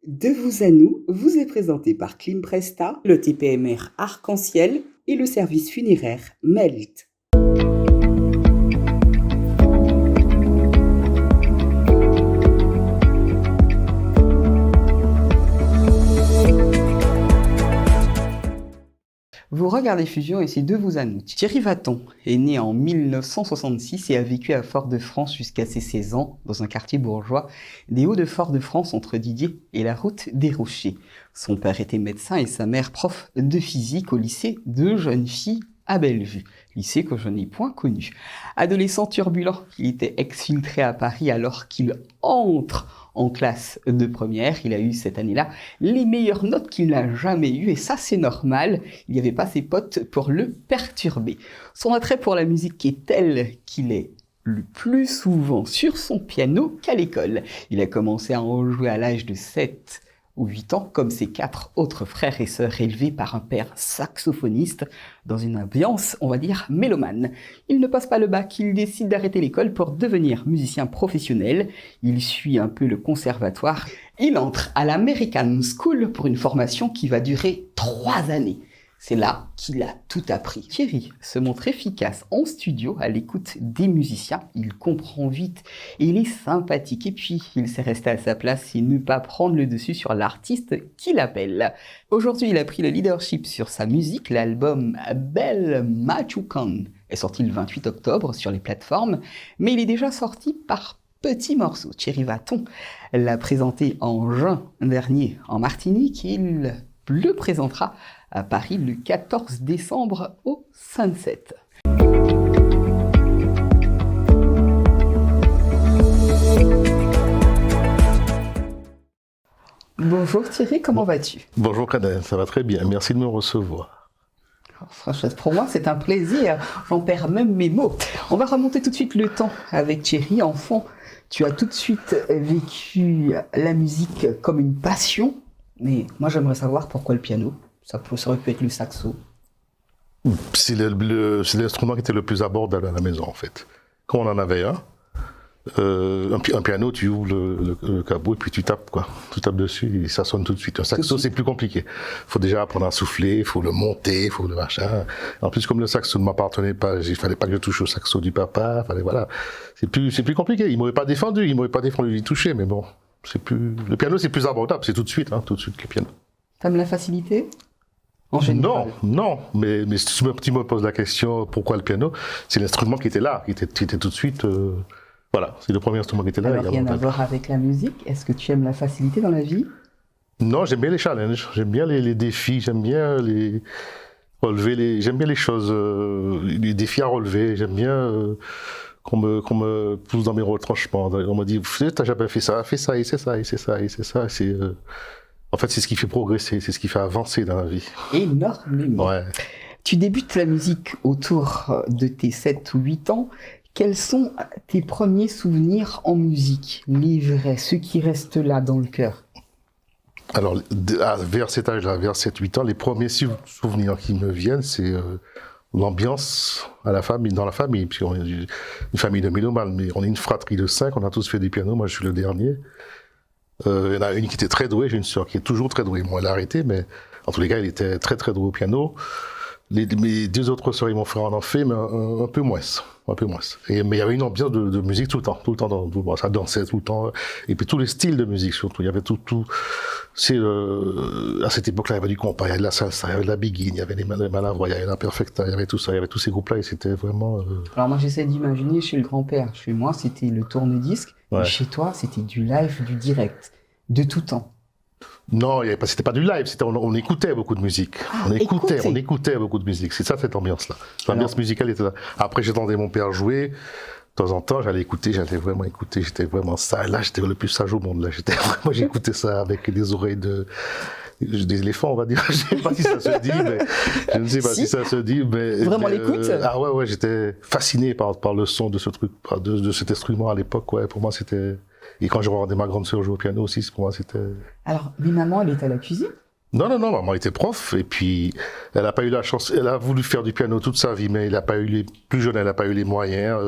De vous à nous vous est présenté par Climpresta, le TPMR Arc-en-Ciel et le service funéraire Melt. Vous regardez Fusion et c'est De vous à nous. Thierry Vaton est né en 1966 et a vécu à Fort-de-France jusqu'à ses 16 ans dans un quartier bourgeois des Hauts-de-Fort-de-France entre Didier et la route des Rochers. Son père était médecin et sa mère prof de physique au lycée de jeunes filles à Bellevue, lycée que je n'ai point connu. Adolescent turbulent, il était exfiltré à Paris alors qu'il entre en classe de première. Il a eu cette année-là les meilleures notes qu'il n'a jamais eues et ça c'est normal, il n'y avait pas ses potes pour le perturber. Son attrait pour la musique est tel qu'il est le plus souvent sur son piano qu'à l'école. Il a commencé à en jouer à l'âge de 7 ou 8 ans, comme ses 4 autres frères et sœurs élevés par un père saxophoniste dans une ambiance, on va dire, mélomane. Il ne passe pas le bac, il décide d'arrêter l'école pour devenir musicien professionnel. Il suit un peu le conservatoire. Il entre à l'American School pour une formation qui va durer 3 années. C'est là qu'il a tout appris. Thierry se montre efficace en studio à l'écoute des musiciens. Il comprend vite et il est sympathique. Et puis, il sait rester à sa place et ne pas prendre le dessus sur l'artiste qu'il appelle. Aujourd'hui, il a pris le leadership sur sa musique. L'album Belle Machucan est sorti le 28 octobre sur les plateformes, mais il est déjà sorti par petits morceaux. Thierry Vaton l'a présenté en juin dernier en Martinique et il le présentera à Paris le 14 décembre au Sunset. Bonjour Thierry, comment vas-tu? Bonjour Kaden, ça va très bien, merci de me recevoir. Franchement, pour moi c'est un plaisir, j'en perds même mes mots. On va remonter tout de suite le temps avec Thierry. Enfant, tu as tout de suite vécu la musique comme une passion, mais moi j'aimerais savoir pourquoi le piano. Ça aurait pu être le saxo. C'est l'instrument qui était le plus abordable à la maison en fait. Quand on en avait un piano, tu ouvres le cabot et puis tu tapes quoi. Tu tapes dessus et ça sonne tout de suite. Un saxo c'est plus compliqué. Il faut déjà apprendre à souffler, il faut le monter, il faut le machin. En plus comme le saxo ne m'appartenait pas, il fallait pas que je touche au saxo du papa. Voilà. C'est plus compliqué. Il m'aurait pas défendu d'y toucher, mais bon. Le piano c'est plus abordable, c'est tout de suite le piano. T'aimes la facilité? Non, mais si tu me poses la question pourquoi le piano, c'est l'instrument qui était là, qui était tout de suite. Voilà, c'est le premier instrument qui était là. Alors, rien à voir avec la musique. Est-ce que tu aimes la facilité dans la vie? Non, j'aime bien les challenges, j'aime bien les défis, j'aime bien j'aime bien les choses, les défis à relever, j'aime bien qu'on me pousse dans mes retranchements. On me dit, t'as jamais fait ça, fais ça, et c'est ça, et c'est ça, et c'est ça. En fait, c'est ce qui fait progresser, c'est ce qui fait avancer dans la vie. Énormément. Ouais. Tu débutes la musique autour de tes 7 ou 8 ans. Quels sont tes premiers souvenirs en musique? Les vrais, ceux qui restent là dans le cœur. Alors, vers cet âge-là, vers 7-8 ans, les premiers souvenirs qui me viennent, c'est l'ambiance dans la famille. Puis on est une famille de mélomanes, mais on est une fratrie de 5, on a tous fait du piano, moi je suis le dernier. Il y en a une qui était très douée, j'ai une sœur qui est toujours très douée. Moi, elle a arrêté, mais en tous les cas, elle était très très douée au piano. Mes 2 autres sœurs et mon frère en ont fait, mais un peu moins. Mais il y avait une ambiance de musique tout le temps, ça dansait tout le temps. Et puis tous les styles de musique surtout, il y avait tout. À cette époque-là, il y avait du compas, il y avait de la salsa, il y avait de la biguine, il y avait des malavrois, il y avait la perfecta, il y avait tout ça, il y avait tous ces groupes-là et c'était vraiment. Alors moi, j'essaie d'imaginer chez le grand-père. Chez moi, c'était le tourne-disque. Ouais. Et chez toi, c'était du live, du direct, de tout temps. Non, c'était pas du live, on écoutait beaucoup de musique. On écoutait beaucoup de musique. C'est ça, cette ambiance-là. L'ambiance musicale était là. Après, j'entendais mon père jouer. De temps en temps, j'allais vraiment écouter. J'étais vraiment ça. Là, j'étais le plus sage au monde. Là, j'écoutais ça avec des oreilles d'éléphant, on va dire. Je ne sais pas si ça se dit, mais. Vraiment l'écoute? Ah ouais, j'étais fasciné par le son de ce truc, de cet instrument à l'époque. Ouais, pour moi, c'était. Et quand je regardais ma grande sœur jouer au piano aussi, pour moi, c'était... Alors, mais maman, elle était à la cuisine? Non, maman était prof, et puis elle n'a pas eu la chance, elle a voulu faire du piano toute sa vie, mais plus jeune, elle n'a pas eu les moyens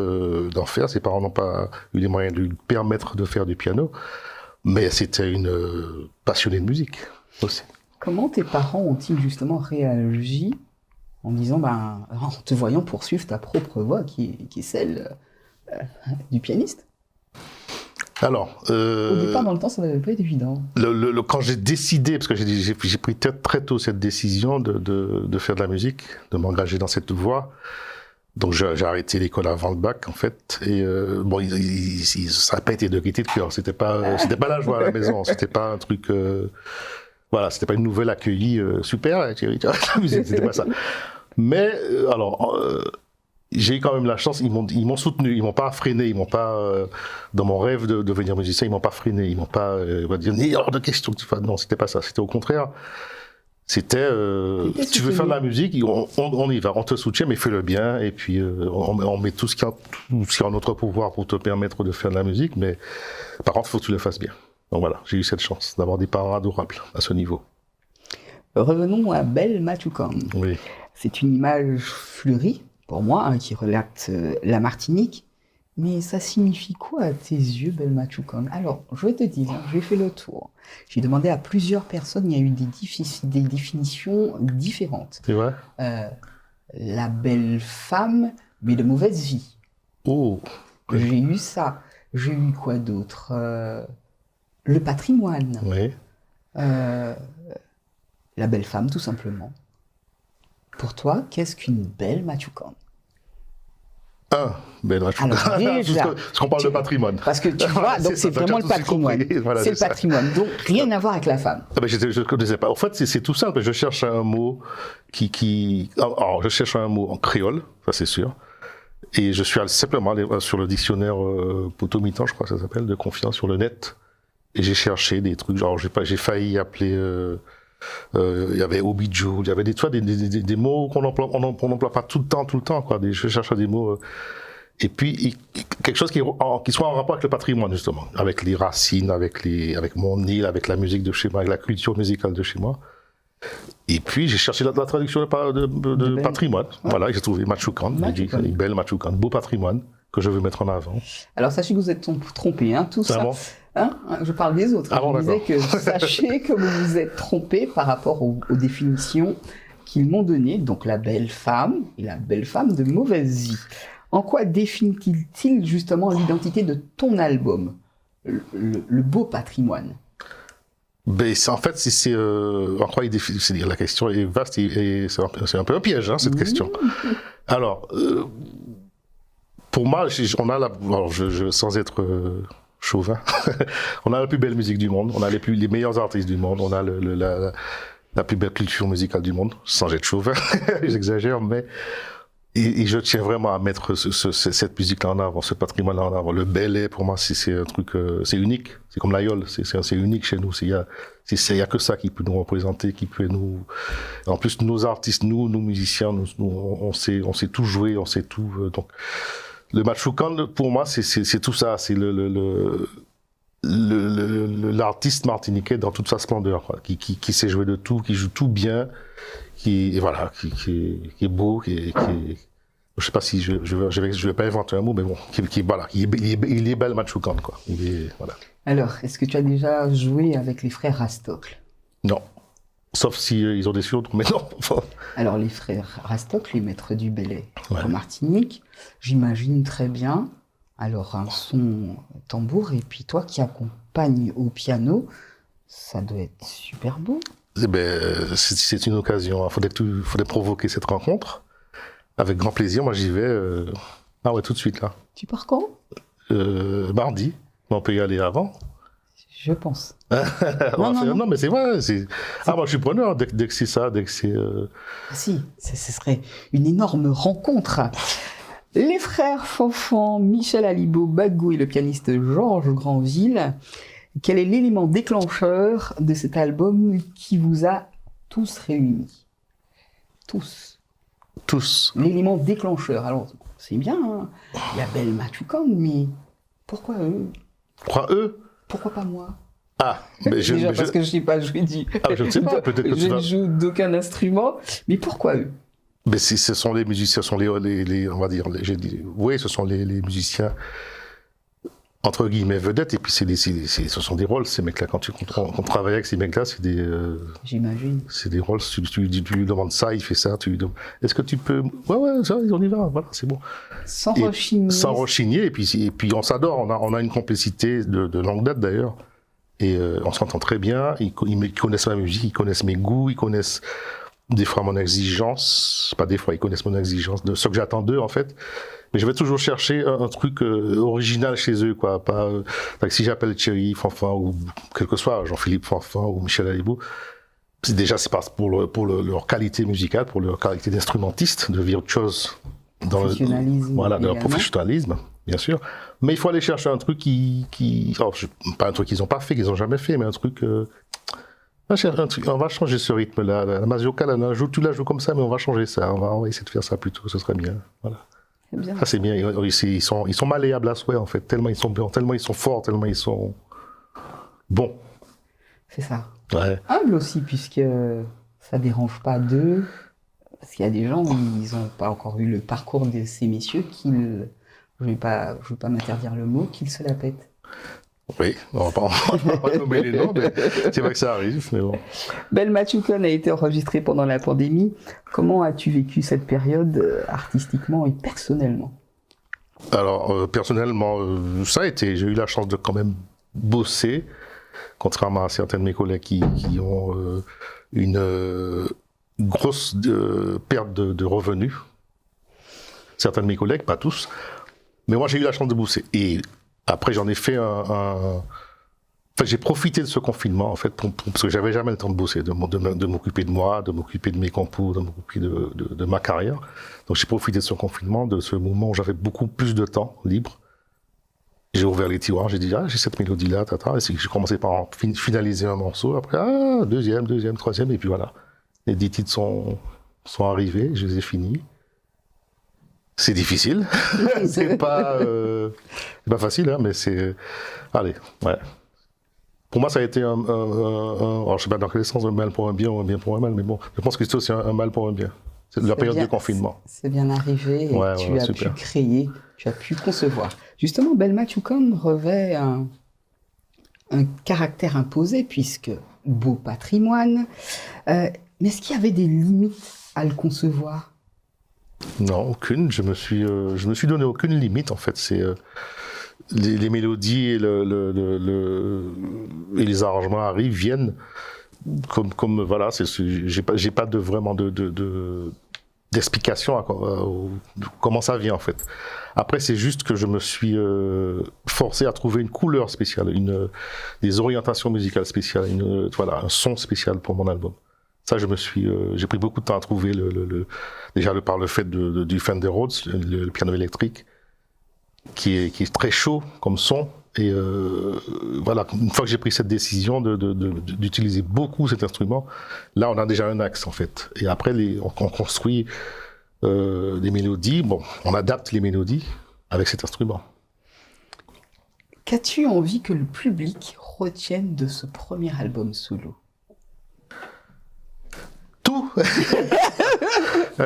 d'en faire, ses parents n'ont pas eu les moyens de lui permettre de faire du piano. Mais c'était une passionnée de musique aussi. Comment tes parents ont-ils justement réagi en disant, en te voyant poursuivre ta propre voie, qui est celle du pianiste? Alors, au départ, dans le temps, ça n'avait pas été évident. Quand j'ai décidé, parce que j'ai pris très tôt cette décision de faire de la musique, de m'engager dans cette voie. Donc j'ai arrêté l'école avant le bac en fait, et bon, ça n'a pas été de gaieté de cœur, c'était pas la joie à la maison, c'était pas un truc, voilà, c'était pas une nouvelle accueillie super, Thierry, tu vois, la musique, c'était pas ça. Mais j'ai eu quand même la chance, ils m'ont soutenu, ils m'ont pas freiné, ils m'ont pas dans mon rêve de devenir musicien, ils m'ont pas freiné, ils m'ont pas on va dire ni hors de question que tu fasses, non, c'était pas ça, c'était au contraire. C'était, tu veux faire de la musique, on y va, on te soutient, mais fais-le bien, et puis on met tout ce qui est en notre pouvoir pour te permettre de faire de la musique, mais par contre, il faut que tu le fasses bien. Donc voilà, j'ai eu cette chance d'avoir des parents adorables à ce niveau. Revenons à Belle Matucane. Oui. C'est une image fleurie, pour moi, qui relate la Martinique. Mais ça signifie quoi à tes yeux, Belle Matucane? Alors, je vais te dire, j'ai fait le tour. J'ai demandé à plusieurs personnes, il y a eu des définitions différentes. C'est vrai? La belle femme, mais de mauvaise vie. Oh. J'ai eu ça. J'ai eu quoi d'autre? Le patrimoine. Oui. La belle femme, tout simplement. Pour toi, qu'est-ce qu'une belle Matucane? Belle Matucane. Parce qu'on parle de patrimoine. Parce que tu vois, donc c'est vraiment le patrimoine. Voilà, c'est le patrimoine. Donc rien à voir avec la femme. Je ne connaissais pas. En fait, c'est tout simple. Je cherche un mot alors, je cherche un mot en créole, ça c'est sûr. Et je suis simplement allé sur le dictionnaire Potomitan, je crois que ça s'appelle, de confiance sur le net. Et j'ai cherché des trucs, genre j'ai failli appeler, il y avait Obidjo, il y avait des mots qu'on n'emploie pas tout le temps, quoi. Je cherche des mots, et puis quelque chose qui soit en rapport avec le patrimoine, justement, avec les racines, avec mon île, avec la musique de chez moi, avec la culture musicale de chez moi. Et puis j'ai cherché la traduction de patrimoine. Ouais. Voilà, j'ai trouvé Matucane, j'ai dit une belle Matucane, beau patrimoine que je veux mettre en avant. Alors sachez que vous êtes trompé, hein, tout ça. Bon. Je parle des autres. Ah bon, je disais que sachez que vous vous êtes trompé par rapport aux définitions qu'ils m'ont données. Donc la belle femme et la belle femme de mauvaise vie. En quoi définit-il justement l'identité de ton album, le beau patrimoine? Ben, en fait, c'est en quoi il définit, c'est-à-dire la question est vaste et c'est un peu un piège, hein, cette question. Alors, pour moi, sans être chauvin, on a la plus belle musique du monde, on a les meilleurs artistes du monde, on a la plus belle culture musicale du monde, sans être chauvin, j'exagère, mais et je tiens vraiment à mettre cette musique-là en avant, ce patrimoine-là en avant. Le Belay, pour moi, c'est un truc, c'est unique. C'est comme l'aïeul, c'est unique chez nous. Il y a que ça qui peut nous représenter, qui peut nous. En plus, nos artistes, nous musiciens, on sait tout jouer, on sait tout. Donc, le Matucane, pour moi, c'est tout ça. C'est l'artiste martiniquais dans toute sa splendeur, quoi, qui sait jouer de tout, qui joue tout bien, qui est beau, je sais pas si je vais pas inventer un mot, mais bon, il est belle Matucane, quoi. Voilà. Alors, est-ce que tu as déjà joué avec les frères Rastocle? Non. Sauf si ils ont des surnoms, mais non. Alors, les frères Rastocle, les maîtres du Belay en Martinique, j'imagine très bien. Alors, un son tambour, et puis toi qui accompagnes au piano, ça doit être super beau. Eh ben, c'est une occasion. Il faudrait provoquer cette rencontre. Avec grand plaisir, moi j'y vais. Ah ouais, tout de suite là. Tu pars quand? Mardi. On peut y aller avant. Je pense. Non, mais c'est vrai. Moi je suis preneur dès que c'est ça, dès que c'est. Ah si, ce serait une énorme rencontre. Les frères Fanfan, Michel Alibo, Bagou et le pianiste Georges Granville. Quel est l'élément déclencheur de cet album qui vous a tous réunis? Tous. L'élément déclencheur. Alors, c'est bien, hein. Il y a Belle Matucane, mais pourquoi eux? Pourquoi eux? Pourquoi pas moi? Mais parce que je sais pas jouer je ne sais pas, peut-être que je ne joue d'aucun instrument, mais pourquoi eux? Mais ce sont les musiciens, on va dire, oui, ce sont les musiciens entre guillemets vedettes, et puis ce sont des rôles, ces mecs-là. Quand on travaille avec ces mecs-là, c'est des... J'imagine. C'est des rôles, tu lui demandes ça, il fait ça, tu lui demandes... Est-ce que tu peux... Ouais, ça, on y va, voilà, c'est bon. Sans rechigner. Sans rechigner, et puis on s'adore, on a une complicité de longue date d'ailleurs, et on s'entend très bien, ils connaissent ma musique, ils connaissent mes goûts, ils connaissent des fois mon exigence, pas des fois, ils connaissent mon exigence, de ce que j'attends d'eux en fait. Mais je vais toujours chercher un truc original chez eux, quoi. Pas si j'appelle Thierry Fanfan ou quel que soit Jean-Philippe Fanfan ou Michel Alibou, c'est pas pour leur qualité musicale, pour leur qualité d'instrumentiste, de virtuose, dans le professionnalisme, bien sûr. Mais il faut aller chercher un truc pas un truc qu'ils ont pas fait, qu'ils ont jamais fait, mais un truc. On va changer ce rythme-là. La mazurka, tu la joues comme ça, mais on va changer ça. On va essayer de faire ça plutôt. Ce serait bien. Voilà. Bien. Ça c'est bien, ils sont malléables à souhait en fait, tellement ils sont bons, tellement ils sont forts, tellement ils sont bons. C'est ça. Ouais. Humble aussi, puisque ça dérange pas d'eux, parce qu'il y a des gens, ils n'ont pas encore eu le parcours de ces messieurs, je vais pas m'interdire le mot, qu'ils se la pètent. Oui, on va pas nommer les noms, mais c'est vrai que ça arrive, mais bon. Belma Chukon a été enregistré pendant la pandémie. Comment as-tu vécu cette période artistiquement et personnellement? Alors, personnellement, ça a été, j'ai eu la chance de quand même bosser, contrairement à certains de mes collègues qui ont une grosse perte de revenus. Certains de mes collègues, pas tous, mais moi j'ai eu la chance de bosser. Et après, j'en ai fait j'ai profité de ce confinement, en fait, parce que j'avais jamais le temps de bosser, de m'occuper de moi, de m'occuper de mes compos, de m'occuper de ma carrière. Donc, j'ai profité de ce confinement, de ce moment où j'avais beaucoup plus de temps libre. J'ai ouvert les tiroirs, j'ai dit, j'ai cette mélodie-là, et j'ai commencé par finaliser un morceau. Après, deuxième, troisième, et puis voilà. Les 10 titres sont arrivés, je les ai finis. C'est difficile, c'est pas facile, hein, mais c'est... Allez, ouais. Pour moi, ça a été alors, je sais pas dans quel sens, un mal pour un bien ou un bien pour un mal, mais bon, je pense que c'est aussi un mal pour un bien. C'est la période de confinement. C'est bien arrivé, et tu as pu créer, tu as pu concevoir. Justement, Belma Chukon revêt un caractère imposé, puisque beau patrimoine, mais est-ce qu'il y avait des limites à le concevoir? Non, aucune. Je me suis donné aucune limite en fait. C'est les mélodies et et les arrangements viennent comme voilà. J'ai pas vraiment d'explication à comment ça vient en fait. Après, c'est juste que je me suis forcé à trouver une couleur spéciale, des orientations musicales spéciales, un son spécial pour mon album. Ça, j'ai pris beaucoup de temps à trouver déjà par le fait du Fender Rhodes, le piano électrique, qui est très chaud comme son. Et voilà, une fois que j'ai pris cette décision d'utiliser beaucoup cet instrument, là, on a déjà un axe en fait. Et après, on construit des mélodies. Bon, on adapte les mélodies avec cet instrument. Qu'as-tu envie que le public retienne de ce premier album solo? Tout.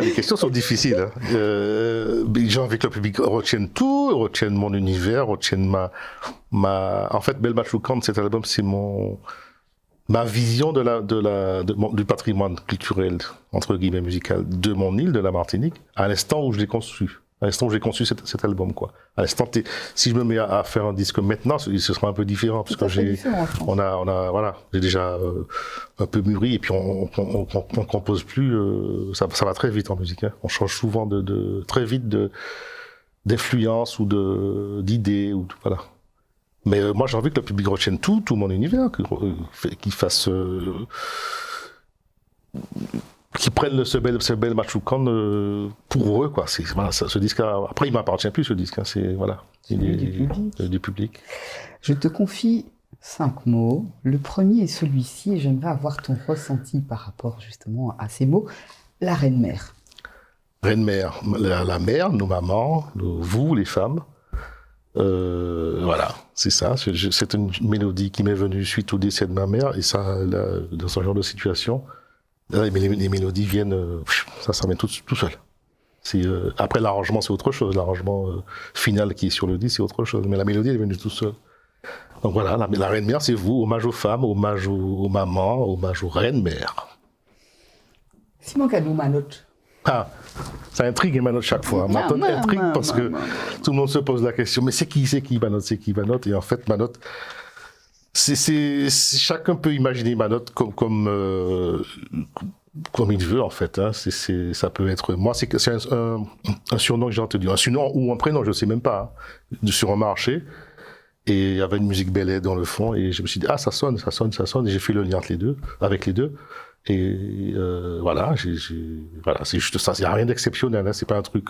Les questions sont difficiles. Hein. J'ai envie que le public retienne tout, retienne mon univers, retienne En fait, Belma Chukon, cet album, c'est ma vision du patrimoine culturel, entre guillemets, musical, de mon île, de la Martinique, à l'instant où je l'ai conçu. À l'instant où j'ai conçu cet album, quoi. À l'instant, si je me mets à faire un disque maintenant, ce sera un peu différent, parce que j'ai déjà un peu mûri, et puis on compose plus, ça va très vite en musique, hein. On change souvent très vite d'influence ou d'idées, ou voilà. Mais moi, j'ai envie que le public retienne tout mon univers, qu'il fasse, qui prennent ce Belma Chukon pour eux, quoi. Ce disque, après, il m'appartient plus, ce disque, hein. Il est du public. Je te confie 5 mots. Le premier est celui-ci, et j'aimerais avoir ton ressenti par rapport justement à ces mots. La reine-mère. Reine-mère, la mère, nos mamans, vous, les femmes. Voilà, c'est ça. C'est une mélodie qui m'est venue suite au décès de ma mère, et ça, dans ce genre de situation, les mélodies viennent, ça vient tout seul. Après, l'arrangement, c'est autre chose. L'arrangement final qui est sur le disque, c'est autre chose. Mais la mélodie, elle est venue tout seul. Donc voilà, la reine-mère, c'est vous. Hommage aux femmes, hommage aux mamans, hommage aux reines-mères. Simon Cadou, Manotte. Ah, ça intrigue Manotte chaque fois. Manotte intrigue parce que tout le monde se pose la question, mais c'est qui Manotte? Et en fait, Manotte, chacun peut imaginer Manotte comme il veut, en fait. Hein. Ça peut être... Moi, c'est un surnom que j'ai entendu. Un surnom ou un prénom, je ne sais même pas. Hein, sur un marché. Et il y avait une musique Bel dans le fond. Et je me suis dit, ça sonne. Et j'ai fait le lien avec les deux. Et voilà, voilà, c'est juste ça. Il n'y a rien d'exceptionnel. Hein, c'est pas un truc...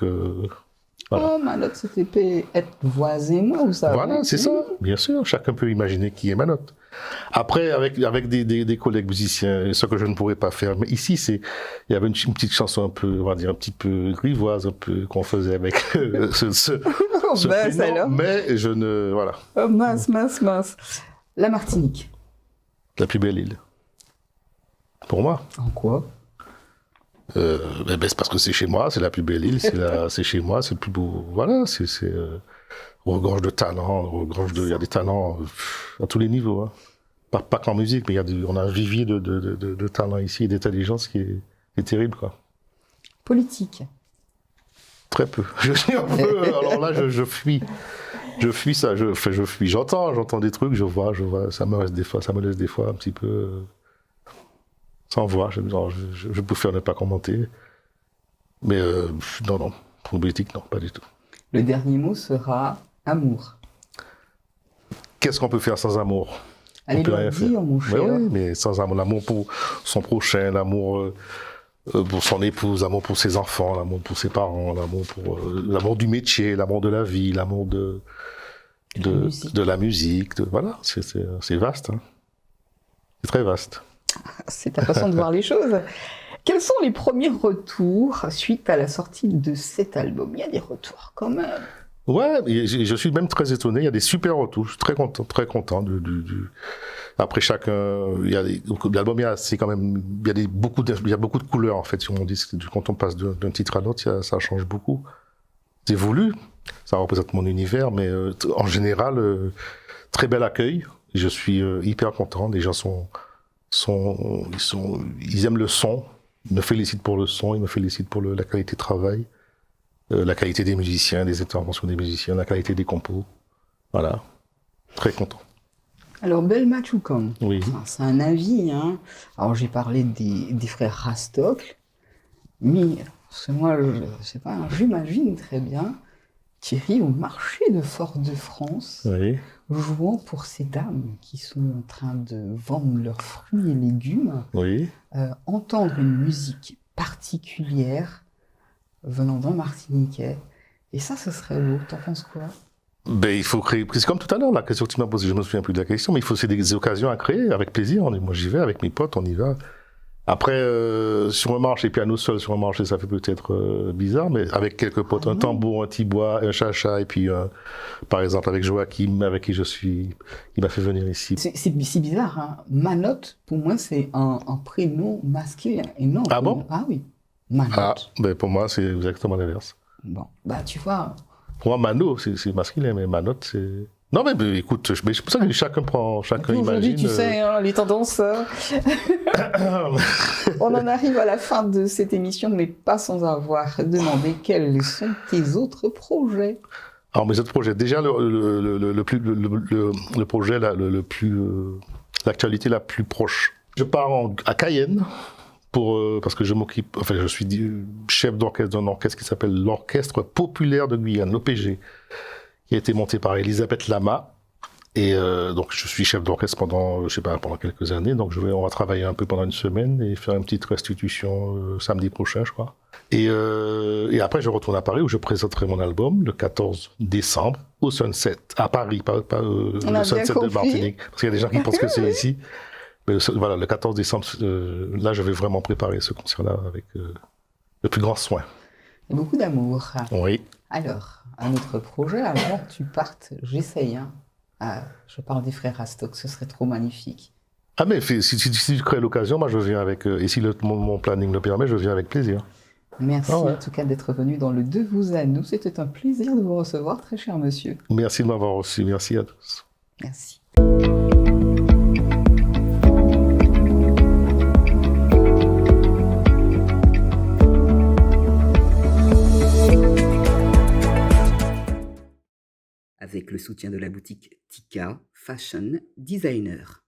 Voilà. Oh, Manotte, c'était être voisin, moi, ou ça? Voilà, c'est ça. Bien sûr, chacun peut imaginer qui est Manotte. Après, avec des collègues musiciens, ce que je ne pourrais pas faire. Mais ici, il y avait une petite chanson un peu, on va dire, un petit peu grivoise, un peu, qu'on faisait avec ce prénom, mais je ne, voilà. Oh, mince. La Martinique. La plus belle île. Pour moi. En quoi? C'est parce que c'est chez moi, c'est la plus belle île, c'est chez moi, c'est le plus beau. Voilà, regorge de talents, il y a des talents à tous les niveaux. Hein. Pas qu'en musique, mais on a un vivier de talents ici et d'intelligence qui est terrible, quoi. Politique. Très peu. Je suis un peu. Alors là, je fuis. Je fuis ça. Je fuis. J'entends des trucs, je vois. Ça me laisse des fois un petit peu. Sans voix, je préfère ne pas commenter. Mais non, pour politique, non, pas du tout. Le dernier mot sera amour. Qu'est-ce qu'on peut faire sans amour? Allez, le dire, mon cher. Oui, mais sans amour, l'amour pour son prochain, l'amour pour son épouse, l'amour pour ses enfants, l'amour pour ses parents, l'amour du métier, l'amour de la vie, l'amour de la musique. Voilà, c'est vaste. Hein. C'est très vaste. C'est ta façon de voir les choses. Quels sont les premiers retours suite à la sortie de cet album? Il y a des retours quand même. Ouais, je suis même très étonné. Il y a des super retours. Je suis très content. Après chacun, l'album, c'est quand même, il y a beaucoup de couleurs en fait sur mon disque. Quand on passe d'un titre à l'autre, ça change beaucoup. C'est voulu, ça représente mon univers, mais en général, très bel accueil. Je suis hyper content. Les gens ils aiment le son, ils me félicitent pour le son, ils me félicitent pour la qualité de travail, la qualité des musiciens, des interventions des musiciens, la qualité des compos. Voilà, très content. Alors, Belma Choukan, oui. C'est un avis. Hein. Alors, j'ai parlé des frères Rastoc, mais moi, je sais pas, j'imagine très bien Thierry au marché de Fort-de-France, oui. Jouant pour ces dames qui sont en train de vendre leurs fruits et légumes, oui. Entendre une musique particulière venant d'un Martiniquais, et ça, ce serait beau. T'en penses quoi? Il faut créer, c'est comme tout à l'heure, la question que tu m'as posée, je me souviens plus de la question, mais c'est des occasions à créer, avec plaisir. Moi, j'y vais avec mes potes, on y va. Après, sur un marché, piano seul sur un marché, ça fait peut-être bizarre, mais avec quelques potes, un tambour, un tibois, un chacha, et puis, par exemple, avec Joachim, avec qui il m'a fait venir ici. C'est bizarre, hein. Manotte, pour moi, c'est un prénom masculin. Et non, ah bon? Ah oui, Manotte. Pour moi, c'est exactement l'inverse. Bon, tu vois. Pour moi, Mano, c'est masculin, mais Manotte, c'est... Non, mais écoute, c'est pour ça que chacun imagine... Aujourd'hui, tu sais, hein, les tendances... On en arrive à la fin de cette émission, mais pas sans avoir demandé quels sont tes autres projets. Alors, mes autres projets, déjà, le projet, l'actualité la plus proche. Je pars à Cayenne, parce que je suis chef d'orchestre d'un orchestre qui s'appelle l'Orchestre Populaire de Guyane, l'OPG, qui a été monté par Elisabeth Lama. Et donc, je suis chef d'orchestre pendant quelques années. Donc, on va travailler un peu pendant une semaine et faire une petite restitution samedi prochain, je crois. Et après, je retourne à Paris où je présenterai mon album le 14 décembre au Sunset, à Paris, pas le Sunset de Martinique. Parce qu'il y a des gens qui pensent que c'est ici. Mais voilà, le 14 décembre, là, je vais vraiment préparer ce concert-là avec le plus grand soin. Et beaucoup d'amour. Oui. Alors, un autre projet, avant que tu partes, j'essaye, hein. Je parle des frères Rastoc, ce serait trop magnifique. Ah mais si tu crées l'occasion, moi je viens avec... et si mon planning le permet, je viens avec plaisir. Merci en tout cas d'être venu dans le De vous à nous. C'était un plaisir de vous recevoir, très cher monsieur. Merci de m'avoir reçu. Merci à tous. Merci. Avec le soutien de la boutique Tika Fashion Designer.